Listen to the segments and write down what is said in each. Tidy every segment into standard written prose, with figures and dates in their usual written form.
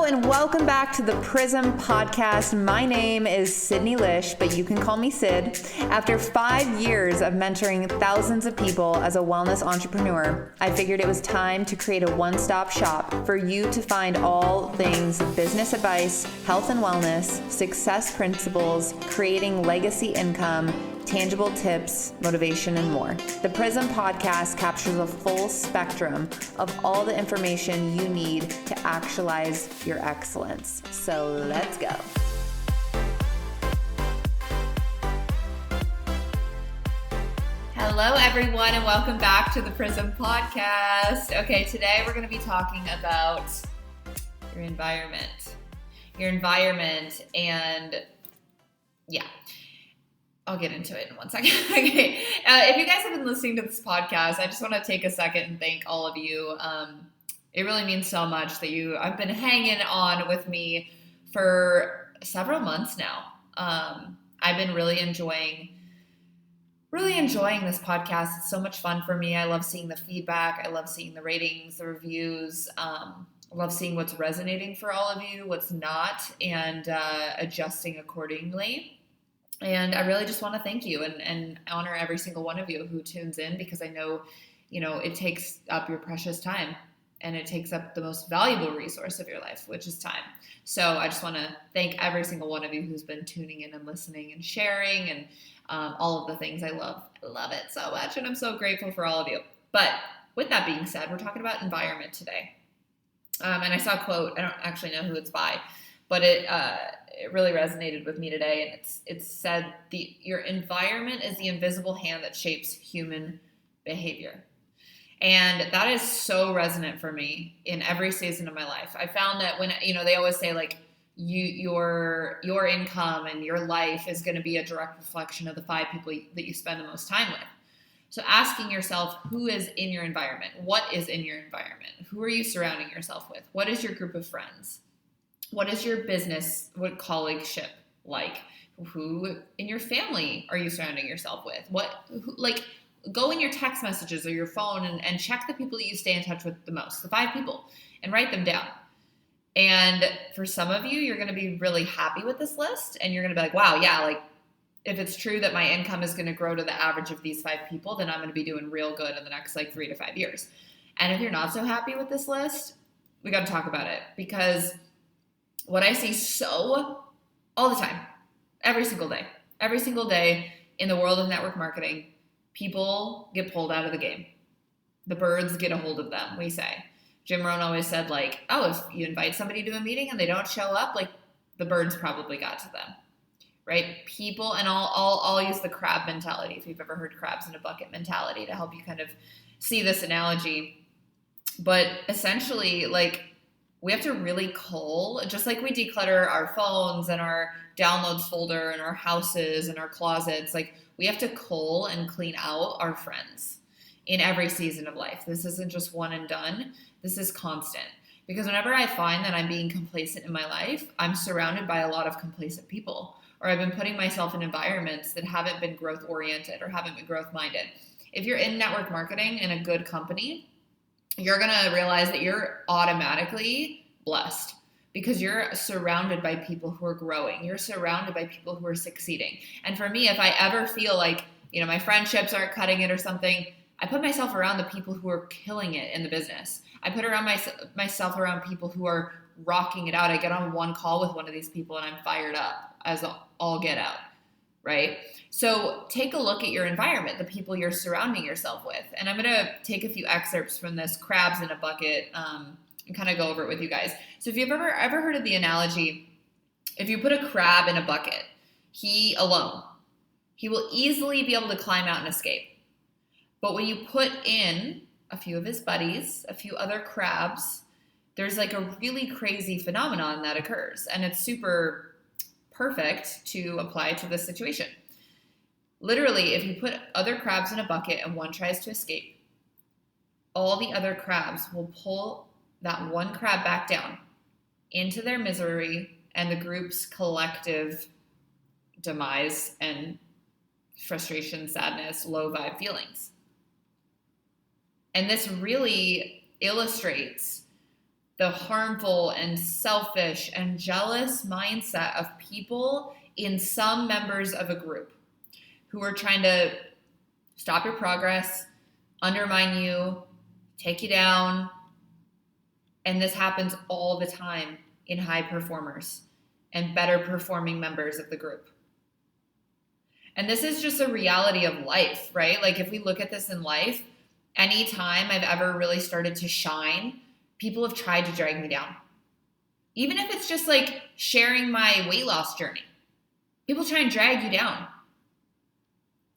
and welcome back to the Prism Podcast. My name is Sydney Lish, but you can call me Sid. After 5 years of mentoring thousands of people as a wellness entrepreneur, I figured it was time to create a one-stop shop for you to find all things business advice, health and wellness, success principles, creating legacy income, tangible tips, motivation, and more. The Prism Podcast captures a full spectrum of all the information you need to actualize your excellence. So let's go. Hello, everyone, and welcome back to the Prism Podcast. Okay, today we're going to be talking about your environment. And I'll get into it in 1 second. Okay. If you guys have been listening to this podcast, I just want to take a second and thank all of you. It really means so much that I've been hanging on with me for several months now. I've been really enjoying this podcast. It's so much fun for me. I love seeing the feedback. I love seeing the ratings, the reviews. I love seeing what's resonating for all of you, what's not, and adjusting accordingly. And I really just want to thank you and honor every single one of you who tunes in, because I know, it takes up your precious time and it takes up the most valuable resource of your life, which is time. So I just want to thank every single one of you who's been tuning in and listening and sharing and all of the things. I love it so much. And I'm so grateful for all of you. But with that being said, we're talking about environment today. And I saw a quote. I don't actually know who it's by, but it really resonated with me today, and it said, your environment is the invisible hand that shapes human behavior. And that is so resonant for me in every season of my life. I found that when, they always say like your income and your life is going to be a direct reflection of the 5 people that you spend the most time with. So asking yourself, who is in your environment? What is in your environment? Who are you surrounding yourself with? What is your group of friends? What is your business, colleagueship like? Who in your family are you surrounding yourself with? Go in your text messages or your phone and check the people that you stay in touch with the most, the 5 people, and write them down. And for some of you, you're going to be really happy with this list, and you're going to be like, wow, yeah, like if it's true that my income is going to grow to the average of these 5 people, then I'm going to be doing real good in the next 3 to 5 years. And if you're not so happy with this list, we got to talk about it, because what I see all the time, every single day in the world of network marketing, people get pulled out of the game. The birds get a hold of them, we say. Jim Rohn always said, if you invite somebody to a meeting and they don't show up, the birds probably got to them, right? People, and I'll use the crab mentality, if you've ever heard crabs in a bucket mentality, to help you kind of see this analogy. But essentially, we have to really cull, just like we declutter our phones and our downloads folder and our houses and our closets. We have to cull and clean out our friends in every season of life. This isn't just one and done. This is constant. Because whenever I find that I'm being complacent in my life, I'm surrounded by a lot of complacent people, or I've been putting myself in environments that haven't been growth oriented or haven't been growth minded. If you're in network marketing in a good company, you're going to realize that you're automatically blessed, because you're surrounded by people who are growing. You're surrounded by people who are succeeding. And for me, if I ever feel like, my friendships aren't cutting it or something, I put myself around the people who are killing it in the business. I put around myself around people who are rocking it out. I get on one call with one of these people and I'm fired up as all get out, right? So take a look at your environment, the people you're surrounding yourself with. And I'm going to take a few excerpts from this crabs in a bucket and kind of go over it with you guys. So if you've ever heard of the analogy, if you put a crab in a bucket, he will easily be able to climb out and escape. But when you put in a few of his buddies, a few other crabs, there's a really crazy phenomenon that occurs. And it's super perfect to apply to this situation. Literally, if you put other crabs in a bucket and one tries to escape, all the other crabs will pull that one crab back down into their misery and the group's collective demise and frustration, sadness, low vibe feelings. And this really illustrates the harmful and selfish and jealous mindset of people in some members of a group who are trying to stop your progress, undermine you, take you down. And this happens all the time in high performers and better performing members of the group. And this is just a reality of life, right? Like if we look at this in life, anytime I've ever really started to shine, people have tried to drag me down. Even if it's just like sharing my weight loss journey, people try and drag you down.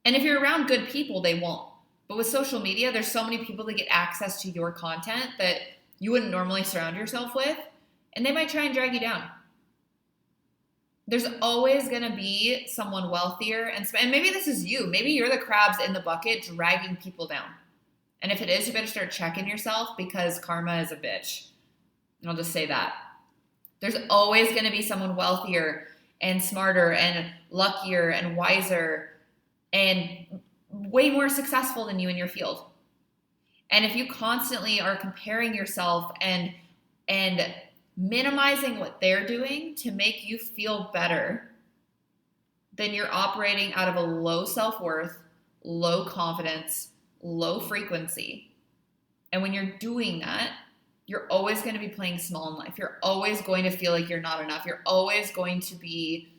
And if you're around good people, they won't. But with social media, there's so many people that get access to your content that you wouldn't normally surround yourself with, and they might try and drag you down. There's always going to be someone wealthier, and maybe this is you. Maybe you're the crabs in the bucket dragging people down. And if it is, you better start checking yourself, because karma is a bitch. And I'll just say that. There's always going to be someone wealthier and smarter and luckier and wiser and way more successful than you in your field. And if you constantly are comparing yourself and minimizing what they're doing to make you feel better, then you're operating out of a low self-worth, low confidence, low frequency. And when you're doing that, you're always going to be playing small in life. You're always going to feel like you're not enough. You're always going to be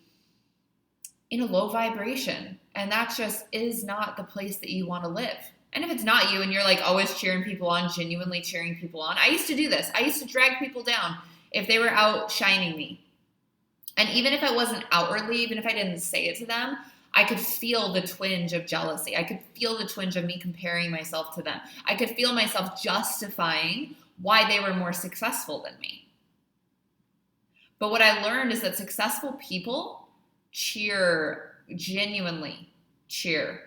in a low vibration. And that just is not the place that you want to live. And if it's not you and you're like always cheering people on, genuinely cheering people on, I used to do this. I used to drag people down if they were outshining me. And even if I wasn't outwardly, even if I didn't say it to them, I could feel the twinge of jealousy. I could feel the twinge of me comparing myself to them. I could feel myself justifying why they were more successful than me. But what I learned is that successful people genuinely cheer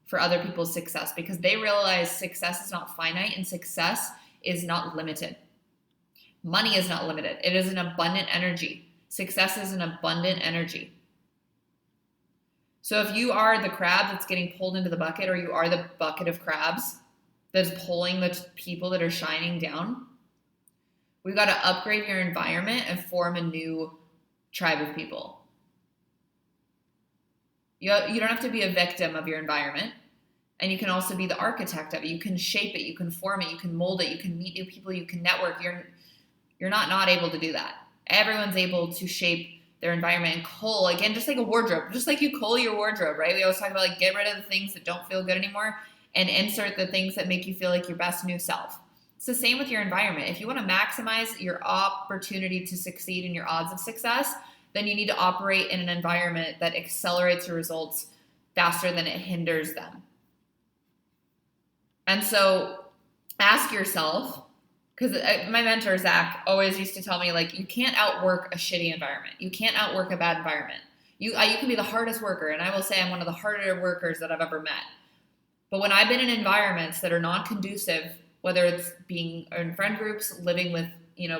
for other people's success, because they realize success is not finite and success is not limited. Money is not limited. It is an abundant energy. Success is an abundant energy. So if you are the crab that's getting pulled into the bucket, or you are the bucket of crabs that's pulling the people that are shining down, we've got to upgrade your environment and form a new tribe of people. You don't have to be a victim of your environment, and you can also be the architect of it. You can shape it, you can form it, you can mold it, you can meet new people, you can network. You're not able to do that. Everyone's able to shape their environment and cull, again, just like a wardrobe, just like you cull your wardrobe, right? We always talk about like get rid of the things that don't feel good anymore and insert the things that make you feel like your best new self. It's the same with your environment. If you want to maximize your opportunity to succeed and your odds of success, then you need to operate in an environment that accelerates your results faster than it hinders them. And so ask yourself, because my mentor, Zach, always used to tell me, like, you can't outwork a shitty environment. You can't outwork a bad environment. You can be the hardest worker, and I will say I'm one of the harder workers that I've ever met. But when I've been in environments that are non-conducive, whether it's being in friend groups, living with,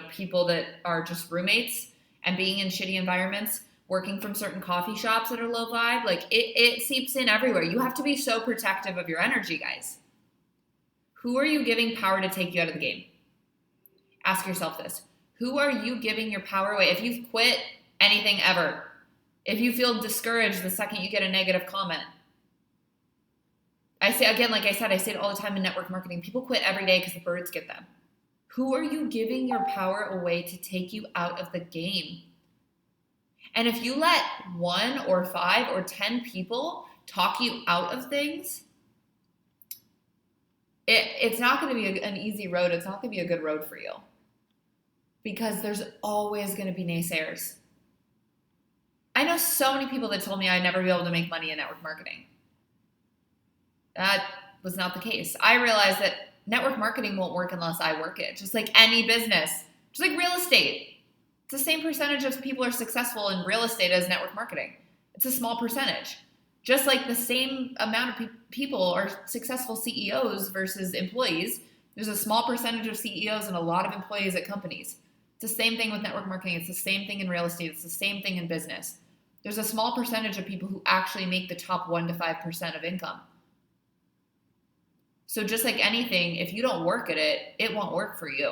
people that are just roommates, and being in shitty environments, working from certain coffee shops that are low vibe, like it seeps in everywhere. You have to be so protective of your energy, guys. Who are you giving power to take you out of the game? Ask yourself this. Who are you giving your power away? If you've quit anything ever, if you feel discouraged the second you get a negative comment, I say, again, like I said, I say it all the time in network marketing, people quit every day because the birds get them. Who are you giving your power away to take you out of the game? And if you let 1 or 5 or 10 people talk you out of things, it's not going to be an easy road. It's not going to be a good road for you, because there's always going to be naysayers. I know so many people that told me I'd never be able to make money in network marketing. That was not the case. I realized that network marketing won't work unless I work it. Just like any business, just like real estate. It's the same percentage of people are successful in real estate as network marketing. It's a small percentage. Just like the same amount of people are successful CEOs versus employees, there's a small percentage of CEOs and a lot of employees at companies. It's the same thing with network marketing. It's the same thing in real estate. It's the same thing in business. There's a small percentage of people who actually make the top 1 to 5% of income. So just like anything, if you don't work at it, it won't work for you.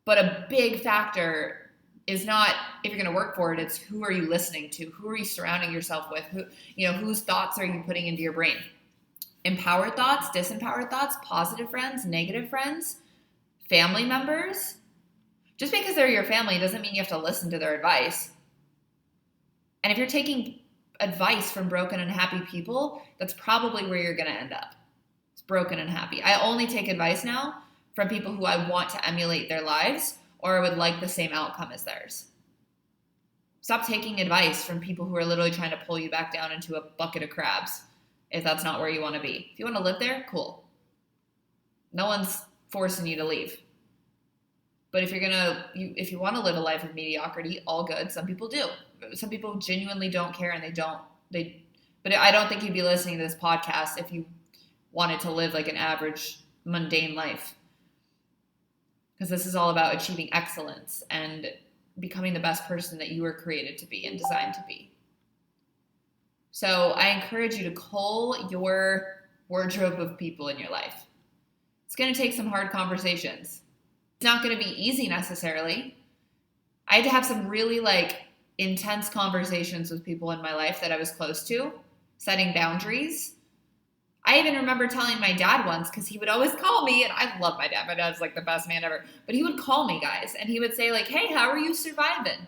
But a big factor is not if you're going to work for it, it's who are you listening to? Who are you surrounding yourself with? Whose thoughts are you putting into your brain? Empowered thoughts, disempowered thoughts, positive friends, negative friends, family members. Just because they're your family doesn't mean you have to listen to their advice. And if you're taking advice from broken and happy people, that's probably where you're going to end up. It's broken and happy. I only take advice now from people who I want to emulate their lives or would like the same outcome as theirs. Stop taking advice from people who are literally trying to pull you back down into a bucket of crabs if that's not where you want to be. If you want to live there, cool. No one's forcing you to leave. But if you want to live a life of mediocrity, all good. Some people do. Some people genuinely don't care and but I don't think you'd be listening to this podcast if you wanted to live like an average, mundane life. Because this is all about achieving excellence and becoming the best person that you were created to be and designed to be. So I encourage you to cull your wardrobe of people in your life. It's going to take some hard conversations. It's not going to be easy necessarily. I had to have some really intense conversations with people in my life that I was close to, setting boundaries. I even remember telling my dad once, because he would always call me, and I love my dad. My dad's the best man ever. But he would call me, guys, and he would say hey, how are you surviving?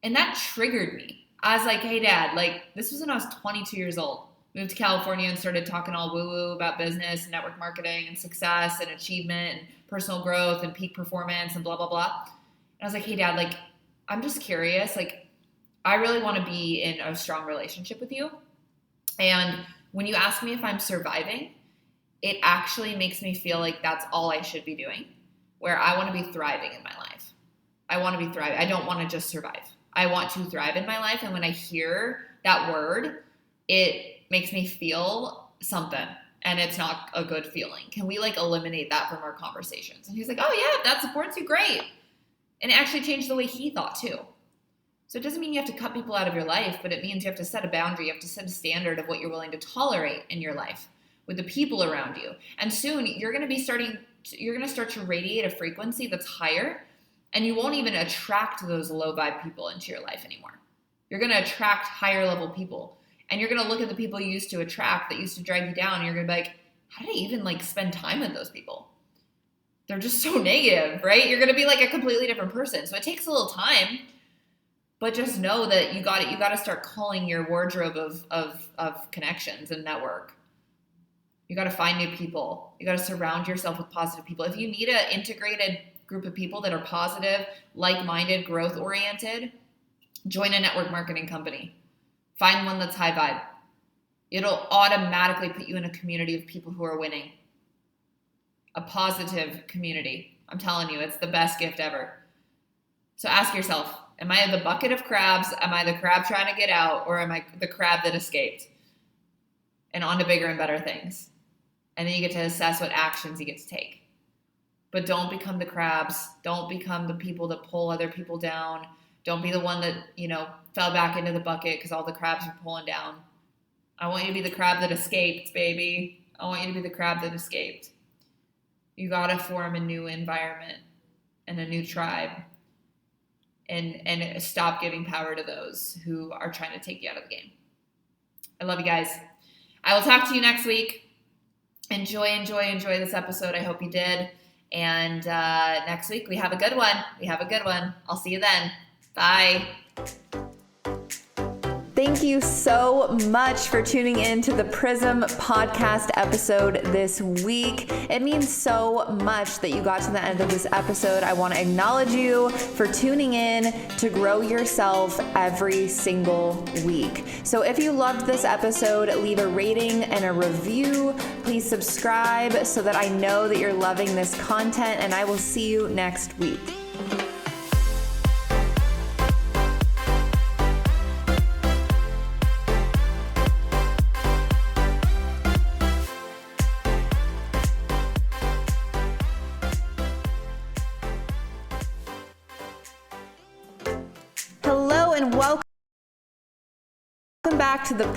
And that triggered me. I was like, hey, Dad, this was when I was 22 years old. Moved to California and started talking all woo-woo about business and network marketing and success and achievement and personal growth and peak performance and blah, blah, blah. And I was like, hey, Dad, I'm just curious. I really want to be in a strong relationship with you. And when you ask me if I'm surviving, it actually makes me feel like that's all I should be doing, where I want to be thriving in my life. I want to be thriving. I don't want to just survive. I want to thrive in my life. And when I hear that word, it makes me feel something. And it's not a good feeling. Can we eliminate that from our conversations? And he's like, oh yeah, if that supports you, great. And it actually changed the way he thought too. So it doesn't mean you have to cut people out of your life, but it means you have to set a boundary. You have to set a standard of what you're willing to tolerate in your life with the people around you. And soon you're going to start to radiate a frequency that's higher, and you won't even attract those low vibe people into your life anymore. You're going to attract higher level people. And you're going to look at the people you used to attract that used to drag you down, and you're going to be like, how did I even spend time with those people? They're just so negative, right? You're going to be a completely different person. So it takes a little time, but just know that you got to start culling your wardrobe of connections and network. You got to find new people. You got to surround yourself with positive people. If you need an integrated group of people that are positive, like-minded, growth-oriented, join a network marketing company. Find one that's high vibe. It'll automatically put you in a community of people who are winning. A positive community. I'm telling you, it's the best gift ever. So ask yourself, am I the bucket of crabs? Am I the crab trying to get out? Or am I the crab that escaped? And on to bigger and better things. And then you get to assess what actions you get to take. But don't become the crabs. Don't become the people that pull other people down. Don't be the one that, fell back into the bucket because all the crabs are pulling down. I want you to be the crab that escaped, baby. I want you to be the crab that escaped. You got to form a new environment and a new tribe and stop giving power to those who are trying to take you out of the game. I love you guys. I will talk to you next week. Enjoy this episode. I hope you did. And next week we have a good one. I'll see you then. Bye. Thank you so much for tuning in to the Prism podcast episode this week. It means so much that you got to the end of this episode. I want to acknowledge you for tuning in to grow yourself every single week. So if you loved this episode, leave a rating and a review. Please subscribe so that I know that you're loving this content, and I will see you next week. Welcome back to the